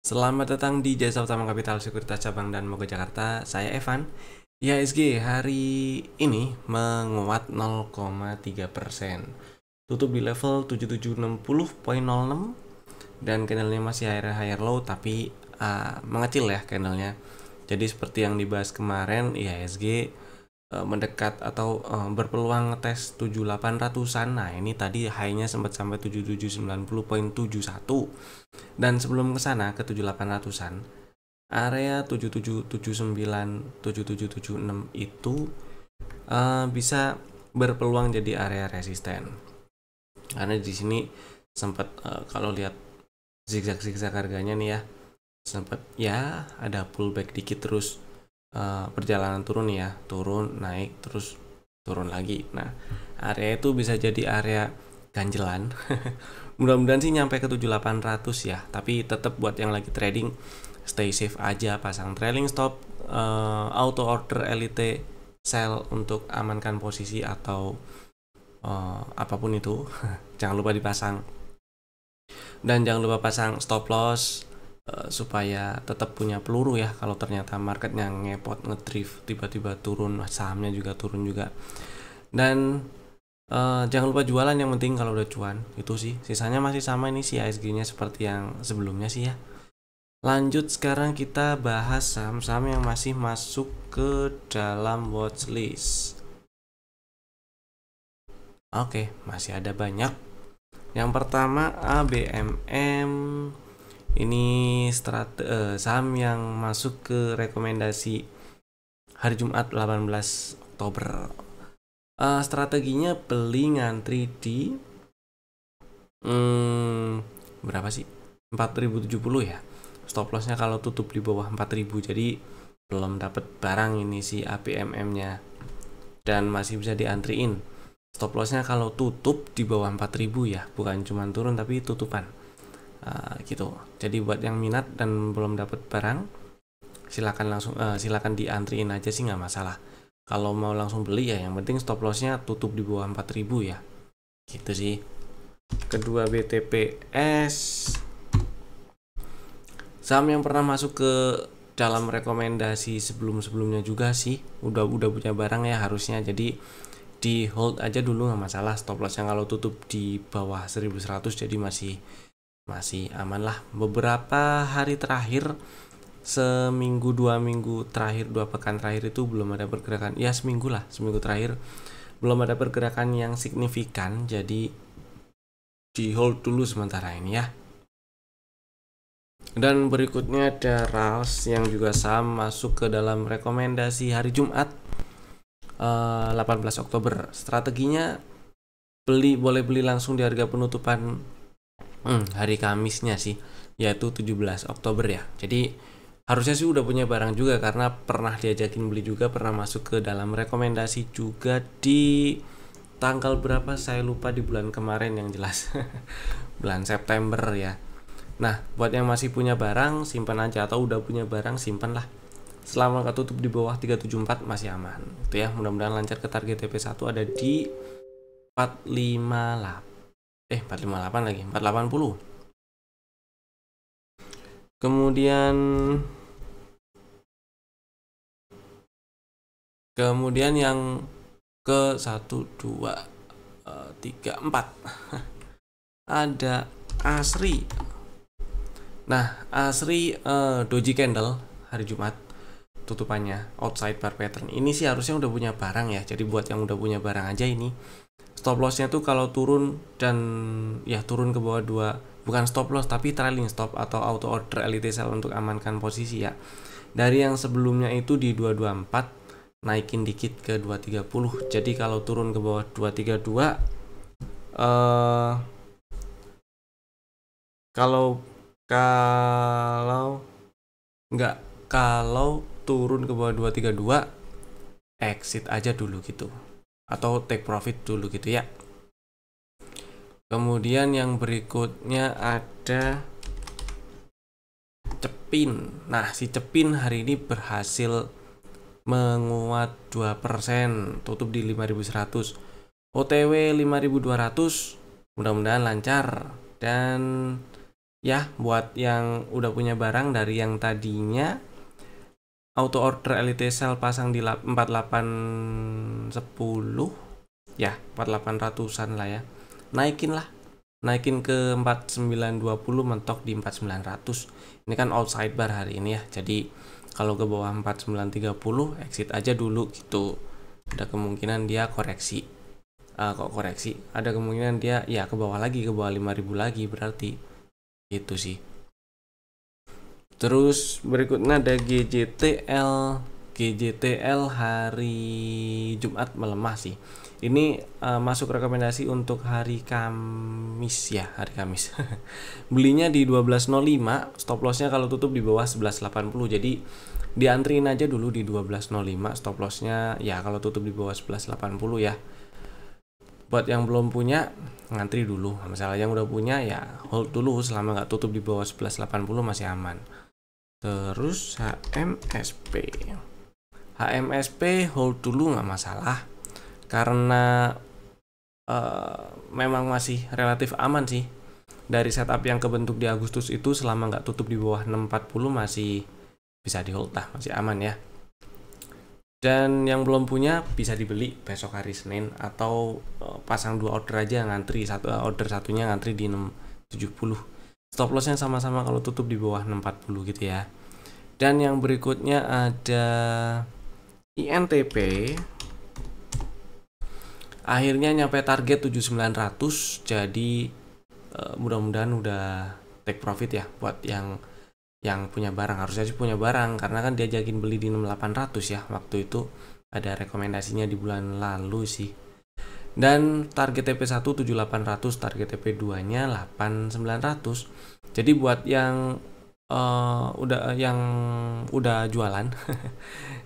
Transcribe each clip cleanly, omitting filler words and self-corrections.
Selamat datang di Jasa Utama Kapital Sekuritas Cabang dan Moga Jakarta. Saya Evan. IHSG hari ini menguat 0,3%. Tutup di level 7760.06 dan candlenya masih higher low tapi mengecil ya candlenya. Jadi seperti yang dibahas kemarin, IHSG mendekat atau berpeluang ngetes 7800-an. Nah, ini tadi high-nya sempat sampai 7790.71. Dan sebelum ke sana ke 7800-an, area 7779 7776 itu bisa berpeluang jadi area resisten. Karena di sini sempat kalau lihat zigzag harganya nih ya, sempat ya ada pullback dikit terus perjalanan turun ya, turun naik terus turun lagi. Nah, area itu bisa jadi area ganjelan. Mudah-mudahan sih nyampe ke 7800 ya, tapi tetap buat yang lagi trading stay safe aja, pasang trailing stop, auto order elite sell untuk amankan posisi atau apapun itu. Jangan lupa dipasang, dan jangan lupa pasang stop loss supaya tetap punya peluru ya kalau ternyata marketnya ngepot ngedrift tiba-tiba turun, sahamnya juga turun juga. Dan jangan lupa jualan yang penting kalau udah cuan. Itu sih, sisanya masih sama ini sih IHSG-nya seperti yang sebelumnya sih ya. Lanjut, sekarang kita bahas saham-saham yang masih masuk ke dalam watchlist. Oke, masih ada banyak. Yang pertama ABMM. Ini saham yang masuk ke rekomendasi hari Jumat 18 Oktober. Strateginya beli ngantri di berapa sih? 4070 ya. Stop lossnya kalau tutup di bawah 4000, jadi belum dapat barang ini si ABMM-nya dan masih bisa diantriin. Stop lossnya kalau tutup di bawah 4000 ya, bukan cuma turun tapi tutupan. Gitu. Jadi buat yang minat dan belum dapat barang, silakan diantriin aja sih, nggak masalah. Kalau mau langsung beli ya yang penting stop lossnya tutup di bawah 4000 ya, gitu sih. Kedua BTPS, saham yang pernah masuk ke dalam rekomendasi sebelumnya juga sih, udah punya barang ya harusnya, jadi di hold aja dulu nggak masalah. Stop lossnya kalau tutup di bawah 1100 jadi masih aman lah. Beberapa hari terakhir, seminggu 2 minggu terakhir, 2 pekan terakhir itu belum ada pergerakan ya, seminggu terakhir belum ada pergerakan yang signifikan, jadi di hold dulu sementara ini ya. Dan berikutnya ada RALS yang juga saham masuk ke dalam rekomendasi hari Jumat 18 Oktober. Strateginya boleh beli langsung di harga penutupan hari Kamisnya sih, yaitu 17 Oktober ya. Jadi harusnya sih udah punya barang juga karena pernah diajakin beli juga, pernah masuk ke dalam rekomendasi juga di tanggal berapa saya lupa, di bulan kemarin yang jelas. Bulan September ya. Nah, buat yang masih punya barang simpan aja, atau udah punya barang simpan lah. Selama nggak tutup di bawah 374 masih aman. Itu ya, mudah-mudahan lancar ke target TP1 ada di 458 lagi, 480. Kemudian yang ke 1 2 3 4 ada Asri. Nah, Asri doji candle hari Jumat tutupannya outside bar pattern. Ini sih harusnya udah punya barang ya. Jadi buat yang udah punya barang aja ini. Stop lossnya tuh kalau turun dan ya turun ke bawah 2, bukan stop loss tapi trailing stop atau auto order elite sell untuk amankan posisi ya. Dari yang sebelumnya itu di 224 naikin dikit ke 230. Jadi kalau turun ke bawah 232 kalau turun ke bawah 232 exit aja dulu gitu, atau take profit dulu gitu ya. Kemudian yang berikutnya ada Cepin. Nah, si Cepin hari ini berhasil menguat 2%, tutup di 5100. OTW 5200. Mudah-mudahan lancar dan Ya, buat yang udah punya barang dari yang tadinya auto order Elite Sell pasang di 4810 ya, 4800-an lah ya. Naikin ke 4920, mentok di 4900. Ini kan outside bar hari ini ya. Jadi kalau ke bawah 4930 exit aja dulu gitu. Ada kemungkinan dia koreksi. Koreksi? Ada kemungkinan dia ya ke bawah lagi, ke bawah 5000 lagi berarti. Itu sih. Terus berikutnya ada GJTL. GJTL hari Jumat melemah sih. Ini masuk rekomendasi untuk hari Kamis ya, hari Kamis. Belinya di 12.05, stop lossnya kalau tutup di bawah 11.80. Jadi diantriin aja dulu di 12.05, stop lossnya ya kalau tutup di bawah 11.80 ya. Buat yang belum punya, ngantri dulu. Misalnya yang udah punya ya hold dulu selama nggak tutup di bawah 11.80 masih aman. Terus HMSP hold dulu nggak masalah karena memang masih relatif aman sih. Dari setup yang kebentuk di Agustus itu selama nggak tutup di bawah 640 masih bisa di hold lah, masih aman ya. Dan yang belum punya bisa dibeli besok hari Senin atau pasang 2 order aja, ngantri order satunya ngantri di 670. Stop lossnya sama-sama kalau tutup di bawah 640 gitu ya. Dan yang berikutnya ada INTP. Akhirnya nyampe target 7900. Jadi mudah-mudahan udah take profit ya buat yang punya barang. Harusnya sih punya barang karena kan dia diajakin beli di 6800 ya. Waktu itu ada rekomendasinya di bulan lalu sih. Dan target TP1 7800, target TP2 nya 8900. Jadi buat yang udah jualan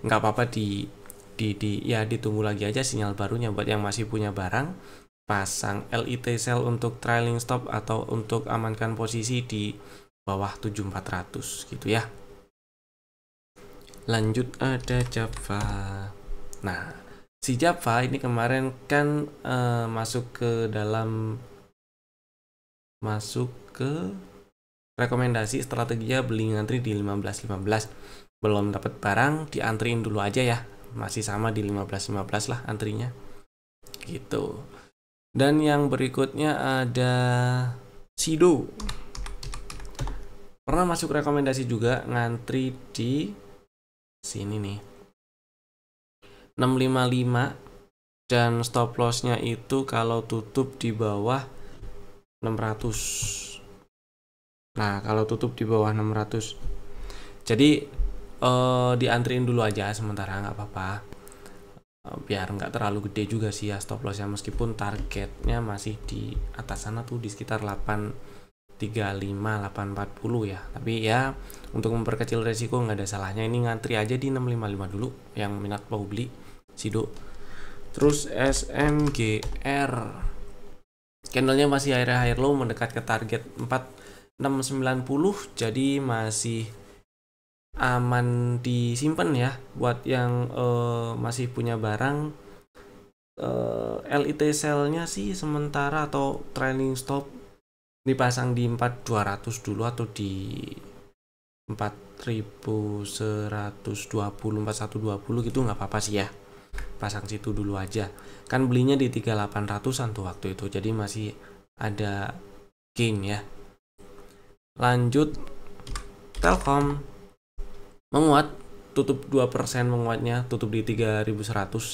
nggak apa-apa ya ditunggu lagi aja sinyal barunya. Buat yang masih punya barang, pasang LIT sell untuk trailing stop atau untuk amankan posisi di bawah 7400 gitu ya. Lanjut ada Java. Nah, si Java ini kemarin kan masuk ke rekomendasi strateginya beli ngantri di 15.15. Belum dapat barang, diantriin dulu aja ya. Masih sama di 15.15 lah antrinya. Gitu. Dan yang berikutnya ada Sido. Pernah masuk rekomendasi juga, ngantri di sini nih 655 dan stop lossnya itu kalau tutup di bawah 600. Nah kalau tutup di bawah 600 jadi diantriin dulu aja sementara, nggak apa-apa, biar nggak terlalu gede juga sih ya stop lossnya, meskipun targetnya masih di atas sana tuh di sekitar 835, 840 ya. Tapi ya untuk memperkecil resiko nggak ada salahnya ini ngantri aja di 655 dulu yang minat mau beli Sido. Terus SMGR candlenya masih high low mendekat ke target 4690, jadi masih aman disimpan ya buat yang masih punya barang. LIT sell-nya sih sementara atau trailing stop dipasang di 4200 dulu atau di 4120, 4120 gitu nggak apa-apa sih ya, pasang situ dulu aja. Kan belinya di 3800-an tuh waktu itu, jadi masih ada gain ya. Lanjut Telkom menguat, tutup 2% menguatnya, tutup di 3100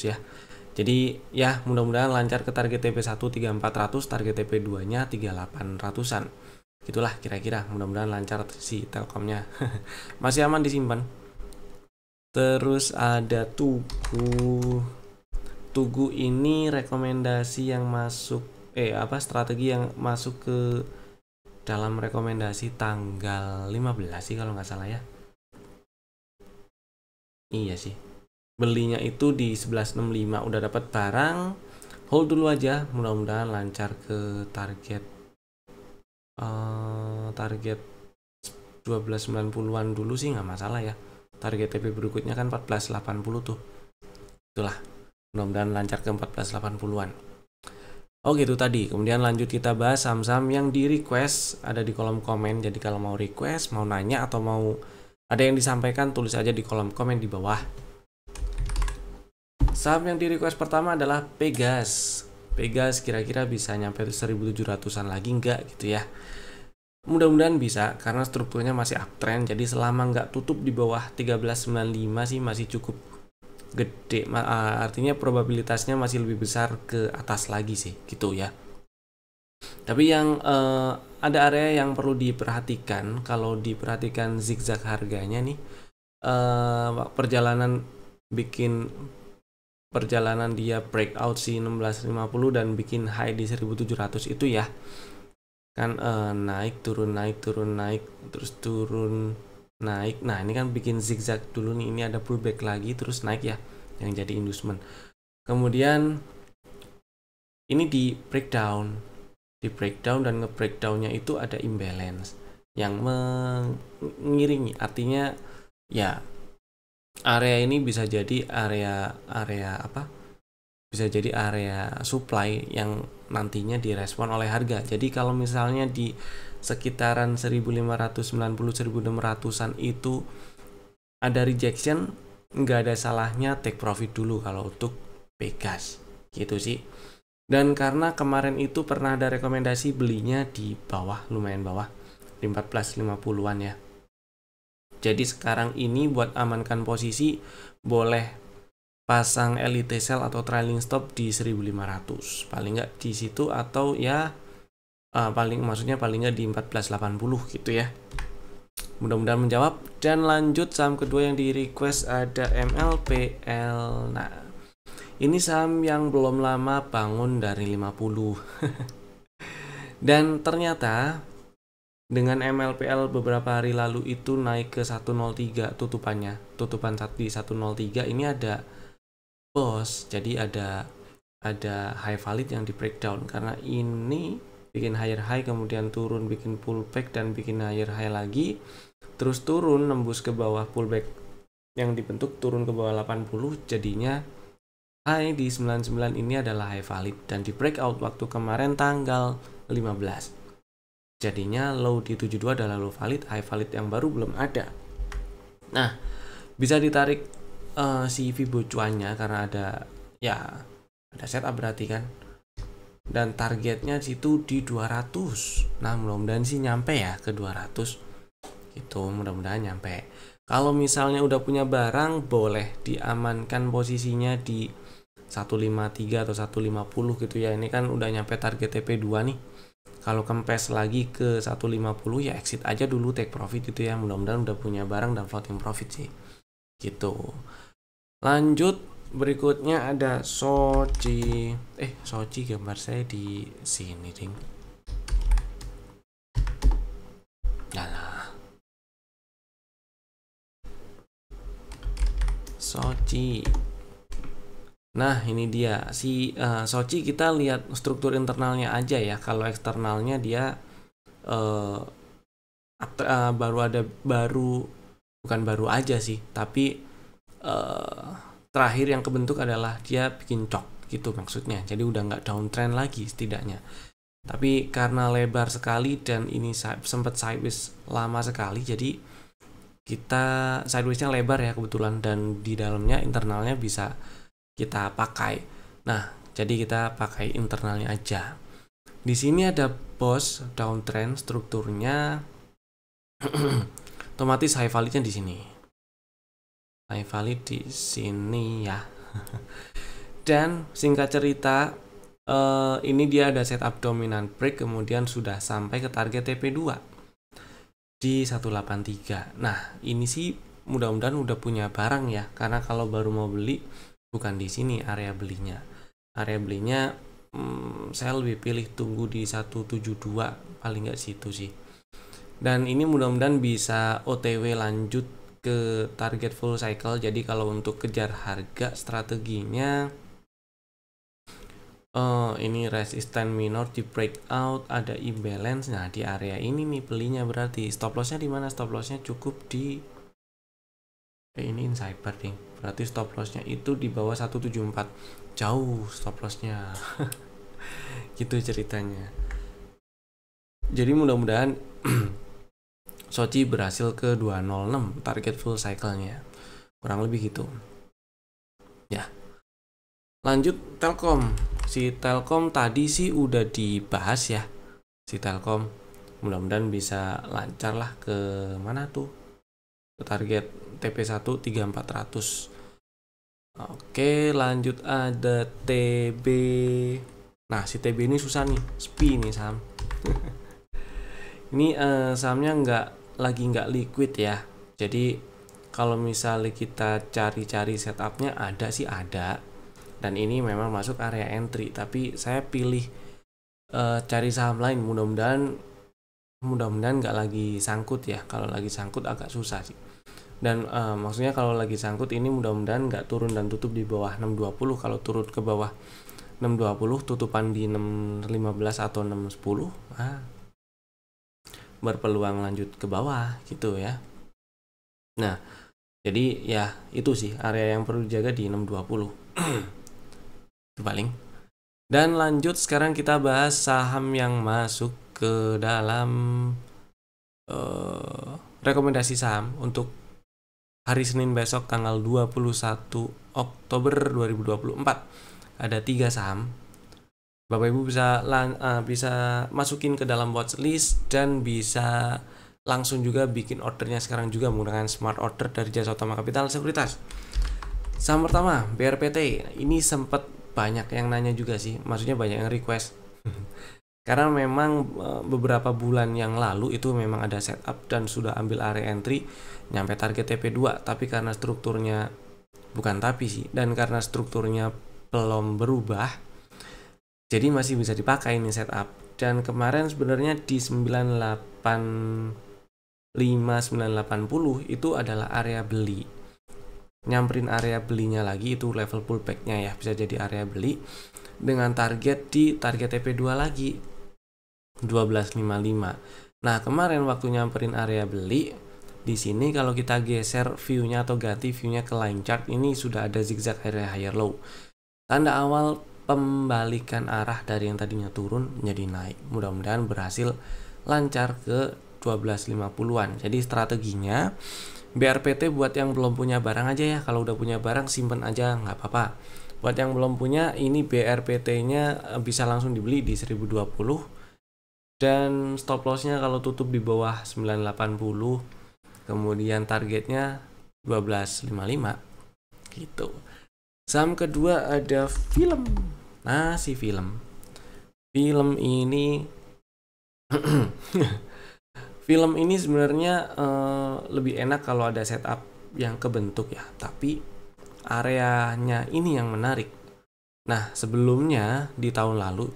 ya. Jadi ya mudah-mudahan lancar ke target TP1 3400, target TP2 nya 3800-an. Gitulah kira-kira, mudah-mudahan lancar si Telkomnya. Masih aman disimpan. Terus ada Tugu ini rekomendasi yang masuk strategi yang masuk ke dalam rekomendasi tanggal 15 sih kalau nggak salah ya. Iya sih. Belinya itu di 1165, udah dapat barang, hold dulu aja, mudah-mudahan lancar ke target 1290-an dulu sih nggak masalah ya. Target TP berikutnya kan 1480 tuh. Itulah, mudah-mudahan lancar ke 1480-an. Oh gitu tadi. Kemudian lanjut kita bahas saham-saham yang di request, ada di kolom komen. Jadi kalau mau request, mau nanya atau mau ada yang disampaikan, tulis aja di kolom komen di bawah. Saham yang di request pertama adalah Pegas. Pegas kira-kira bisa nyampe 1.700-an lagi enggak gitu ya. Mudah-mudahan bisa karena strukturnya masih uptrend. Jadi selama nggak tutup di bawah 1395 sih masih cukup gede. Artinya probabilitasnya masih lebih besar ke atas lagi sih gitu ya. Tapi yang ada area yang perlu diperhatikan. Kalau diperhatikan zigzag harganya nih, perjalanan dia breakout si 1650 dan bikin high di 1700 itu ya kan, naik turun terus turun naik. Nah ini kan bikin zigzag dulu nih, ini ada pullback lagi terus naik ya, yang jadi inducement. Kemudian ini di breakdown dan nge-breakdownnya itu ada imbalance yang mengiringi, artinya ya area ini bisa jadi area apa, bisa jadi area supply yang nantinya direspon oleh harga. Jadi kalau misalnya di sekitaran 1590-1600an itu ada rejection, nggak ada salahnya take profit dulu kalau untuk Pegas gitu sih. Dan karena kemarin itu pernah ada rekomendasi belinya di bawah, lumayan bawah di 1450-an ya. Jadi sekarang ini buat amankan posisi boleh pasang elite sell atau trailing stop di 1500 paling nggak di situ, atau ya paling nggak di 1480 gitu ya. Mudah-mudahan menjawab. Dan lanjut saham kedua yang di request ada MLPL. Nah ini saham yang belum lama bangun dari 50 dan ternyata dengan MLPL beberapa hari lalu itu naik ke 103 tutupan di 103. Ini ada bos, jadi ada high valid yang di breakdown karena ini bikin higher high kemudian turun bikin pullback dan bikin higher high lagi, terus turun nembus ke bawah pullback yang dibentuk, turun ke bawah 80, jadinya high di 99 ini adalah high valid dan di breakout waktu kemarin tanggal 15. Jadinya low di 72 adalah low valid, high valid yang baru belum ada. Nah bisa ditarik si Fibo cuannya karena ada setup berarti kan, dan targetnya situ di 200. Nah mudah-mudahan sih nyampe ya ke 200 gitu, mudah-mudahan nyampe. Kalau misalnya udah punya barang boleh diamankan posisinya di 153 atau 150 gitu ya. Ini kan udah nyampe target TP2 nih. Kalau kempes lagi ke 150 ya exit aja dulu, take profit gitu ya. Mudah-mudahan udah punya barang dan floating profit sih gitu. Lanjut berikutnya ada Soci. Soci gambar saya di sini ding. Yalah. Soci. Nah ini dia si Soci. Kita lihat struktur internalnya aja ya. Kalau eksternalnya dia bukan baru aja sih, tapi terakhir yang kebentuk adalah dia bikin cok gitu maksudnya, jadi udah nggak downtrend lagi setidaknya. Tapi karena lebar sekali dan ini sempat sideways lama sekali, jadi kita sidewaysnya lebar ya kebetulan, dan di dalamnya internalnya bisa kita pakai. Nah jadi kita pakai internalnya aja. Di sini ada bos downtrend strukturnya otomatis high validnya di sini. High valid di sini ya. Dan singkat cerita ini dia ada setup dominant break, kemudian sudah sampai ke target TP2 di 183. Nah ini sih mudah-mudahan udah punya barang ya, karena kalau baru mau beli bukan di sini area belinya. Saya lebih pilih tunggu di 172 paling nggak situ sih. Dan ini mudah-mudahan bisa OTW lanjut ke target full cycle. Jadi kalau untuk kejar harga strateginya ini resisten minor di breakout, ada imbalance. Nah di area ini nih belinya, berarti stop lossnya di mana? Stop lossnya cukup di ini insider nih, berarti stop lossnya itu di bawah 174, jauh stop lossnya. Gitu ceritanya. Jadi mudah-mudahan Soci berhasil ke 206 target full cycle-nya. Kurang lebih gitu. Ya. Lanjut Telkom. Si Telkom tadi sih udah dibahas ya. Si Telkom mudah-mudahan bisa lancar lah ke mana tuh? Ke target TP1 3400. Oke, lanjut ada TB. Nah, si TB ini susah nih, SPI nih saham. Ini sahamnya nggak liquid ya. Jadi kalau misalnya kita cari-cari setupnya ada sih ada. Dan ini memang masuk area entry. Tapi saya pilih cari saham lain. Mudah-mudahan nggak lagi sangkut ya. Kalau lagi sangkut agak susah sih. Dan maksudnya kalau lagi sangkut ini mudah-mudahan nggak turun dan tutup di bawah 620. Kalau turun ke bawah 620 tutupan di 615 atau 610 berpeluang lanjut ke bawah gitu ya. Nah, jadi ya itu sih area yang perlu dijaga di 620. Itu paling. Dan lanjut sekarang kita bahas saham yang masuk ke dalam rekomendasi saham untuk hari Senin besok tanggal 21 Oktober 2024. Ada 3 saham. Bapak Ibu bisa masukin ke dalam watchlist dan bisa langsung juga bikin ordernya sekarang juga menggunakan smart order dari Jasa Utama Kapital Sekuritas. Saham pertama BRPT. Ini sempat banyak yang nanya juga sih, maksudnya banyak yang request. Karena memang beberapa bulan yang lalu itu memang ada setup dan sudah ambil area entry nyampe target TP2, tapi karena strukturnya dan karena strukturnya belum berubah, jadi masih bisa dipakai ini setup. Dan kemarin sebenarnya di 985 980 itu adalah area beli. Nyamperin area belinya lagi, itu level pullback-nya ya, bisa jadi area beli dengan target di target TP2 lagi 1255. Nah, kemarin waktu nyamperin area beli di sini, kalau kita geser view-nya atau ganti view-nya ke line chart, ini sudah ada zigzag area higher low. Tanda awal pembalikan arah dari yang tadinya turun menjadi naik. Mudah-mudahan berhasil lancar ke 1250-an. Jadi strateginya BRPT buat yang belum punya barang aja ya. Kalau udah punya barang simpen aja, nggak apa-apa. Buat yang belum punya, ini BRPT-nya bisa langsung dibeli di 1020. Dan stop loss-nya kalau tutup di bawah 980. Kemudian targetnya 1255. Gitu. Saham kedua ada film. Nah, si film ini film ini sebenarnya lebih enak kalau ada setup yang kebentuk ya, tapi areanya ini yang menarik. Nah, sebelumnya di tahun lalu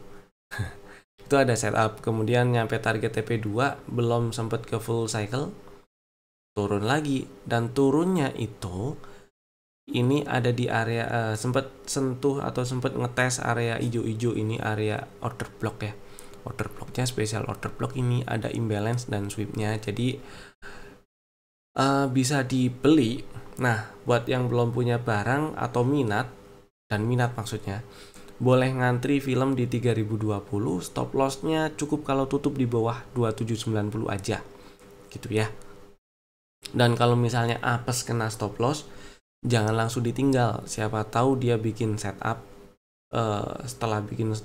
itu ada setup, kemudian nyampe target TP2, belum sempat ke full cycle, turun lagi, dan turunnya itu ini ada di area sempat sentuh atau sempat ngetes area hijau-hijau ini, area order block ya. Order blocknya spesial order block ini ada imbalance dan sweepnya, jadi bisa dibeli. Nah, buat yang belum punya barang atau minat maksudnya, boleh ngantri film di 3020. Stop lossnya cukup kalau tutup di bawah 2790 aja gitu ya. Dan kalau misalnya apes kena stop loss, jangan langsung ditinggal. Siapa tahu dia bikin setup setelah bikin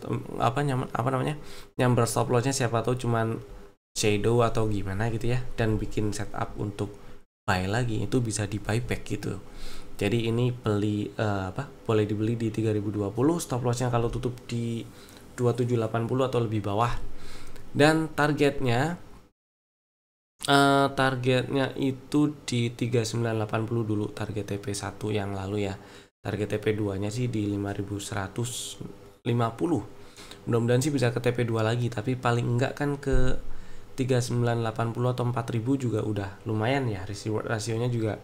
nyamber stop lossnya, siapa tahu cuman shadow atau gimana gitu ya, dan bikin setup untuk buy lagi, itu bisa di buyback gitu. Jadi ini beli boleh dibeli di 3020. Stop lossnya kalau tutup di 2780 atau lebih bawah. Dan targetnya itu di 3980 dulu, target TP1 yang lalu ya. Target TP2 nya sih di 5150. Mudah-mudahan sih bisa ke TP2 lagi, tapi paling enggak kan ke 3980 atau 4000 juga udah lumayan ya. Rasionya juga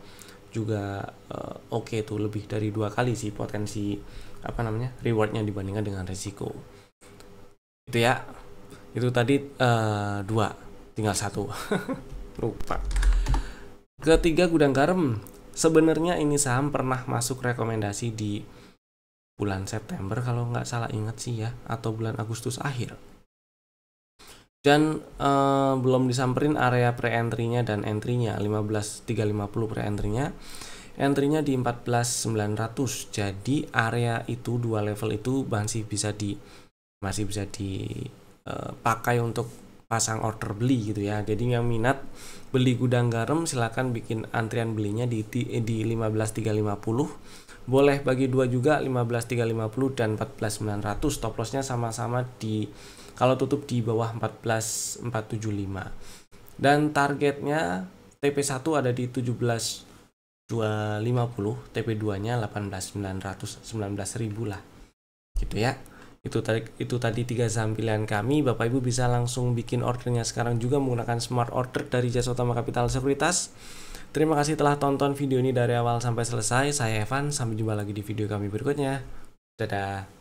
oke tuh, lebih dari 2 kali sih potensi rewardnya dibandingkan dengan risiko. Itu ya. Itu tadi 2, tinggal 1. Lupa. Ketiga, Gudang Garam. Sebenarnya ini saham pernah masuk rekomendasi di bulan September kalau nggak salah ingat sih ya, atau bulan Agustus akhir. Dan belum disamperin area pre-entry-nya dan entry-nya 15.350 pre-entry-nya. Entry-nya di 14.900. Jadi area itu dua level itu masih bisa dipakai untuk pasang order beli gitu ya. Jadi yang minat beli gudang garam silakan bikin antrian belinya di 15.350. Boleh bagi dua juga 15.350 dan 14.900. Stop loss-nya sama-sama di kalau tutup di bawah 14.475. Dan targetnya TP1 ada di 17.250, TP2-nya 18.900, 19.000 lah. Gitu ya. Itu tadi 3 saham pilihan kami. Bapak Ibu bisa langsung bikin ordernya sekarang juga menggunakan smart order dari Jasa Utama Kapital Sekuritas. Terima kasih telah tonton video ini dari awal sampai selesai. Saya Evan, sampai jumpa lagi di video kami berikutnya. Dadah.